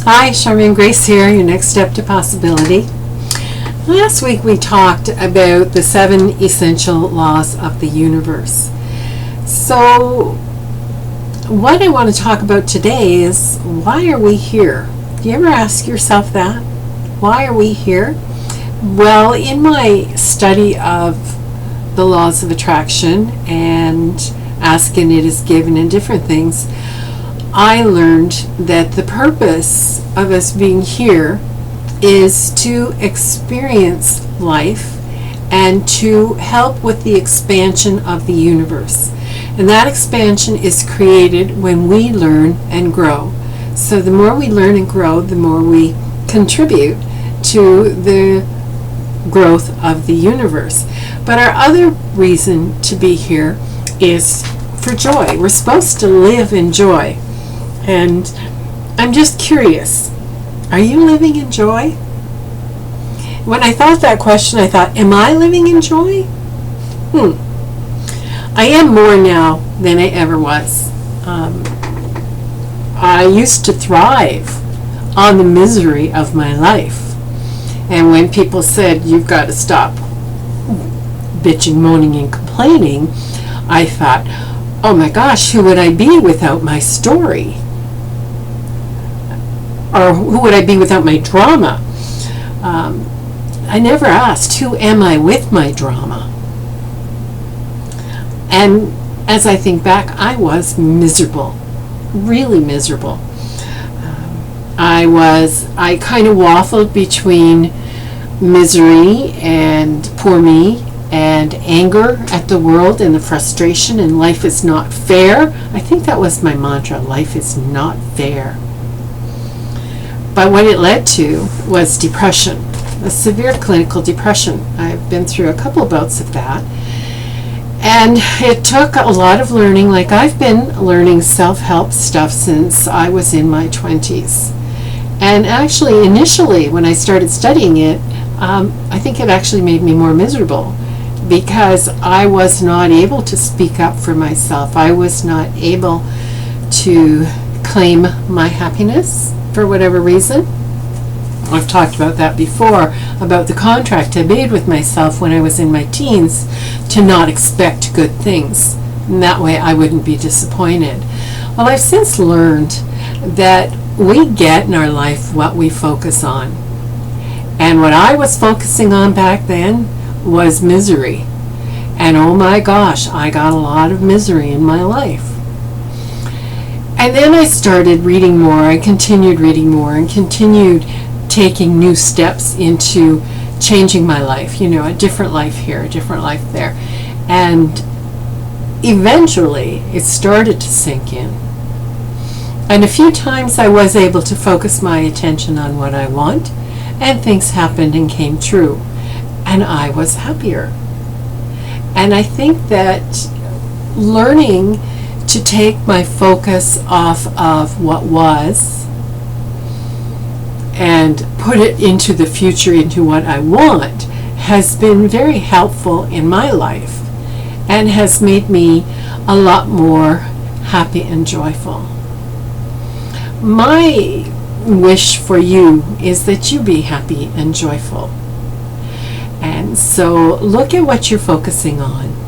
Hi, Charmaine Grace here, your next step to possibility. Last week we talked about the 7 essential laws of the universe. So, what I want to talk about today is, why are we here? Do you ever ask yourself that? Why are we here? Well, in my study of the laws of attraction and asking it is given and different things, I learned that the purpose of us being here is to experience life and to help with the expansion of the universe. And that expansion is created when we learn and grow. So the more we learn and grow, the more we contribute to the growth of the universe. But our other reason to be here is for joy. We're supposed to live in joy. And I'm just curious, are you living in joy? When I thought that question, I thought, am I living in joy? I am more now than I ever was. I used to thrive on the misery of my life. And when people said, you've got to stop bitching, moaning, and complaining, I thought, oh my gosh, who would I be without my story? Or who would I be without my drama? I never asked, who am I with my drama? And as I think back, I was miserable, really miserable. I kind of waffled between misery and poor me and anger at the world and the frustration and life is not fair. I think that was my mantra, life is not fair. But what it led to was depression, a severe clinical depression. I've been through a couple bouts of that. And it took a lot of learning, like I've been learning self-help stuff since I was in my 20s. And actually, initially, when I started studying it, I think it actually made me more miserable because I was not able to speak up for myself. I was not able to claim my happiness for whatever reason. I've talked about that before, about the contract I made with myself when I was in my teens to not expect good things. And that way I wouldn't be disappointed. Well, I've since learned that we get in our life what we focus on. And what I was focusing on back then was misery. And oh my gosh, I got a lot of misery in my life. And then I started reading more, I continued reading more and continued taking new steps into changing my life, a different life here, a different life there. And eventually it started to sink in. And a few times I was able to focus my attention on what I want, and things happened and came true. And I was happier. And I think that learning to take my focus off of what was and put it into the future, into what I want, has been very helpful in my life and has made me a lot more happy and joyful. My wish for you is that you be happy and joyful. And so look at what you're focusing on.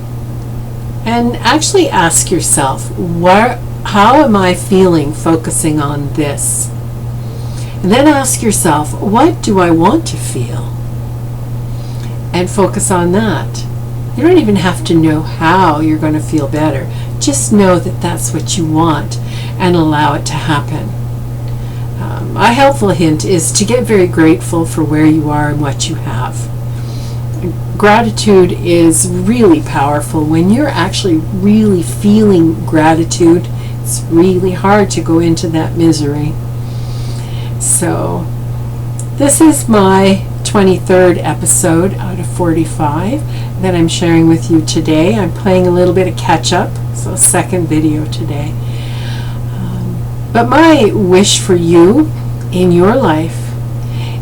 And actually ask yourself, how am I feeling focusing on this? And then ask yourself, what do I want to feel? And focus on that. You don't even have to know how you're going to feel better. Just know that that's what you want and allow it to happen. A helpful hint is to get very grateful for where you are and what you have. Gratitude is really powerful. When you're actually really feeling gratitude, it's really hard to go into that misery. So, this is my 23rd episode out of 45 that I'm sharing with you today. I'm playing a little bit of catch up, so second video today. But my wish for you in your life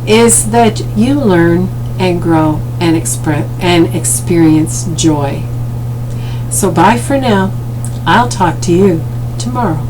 is that you learn and grow and express and experience joy. So bye for now. I'll talk to you tomorrow.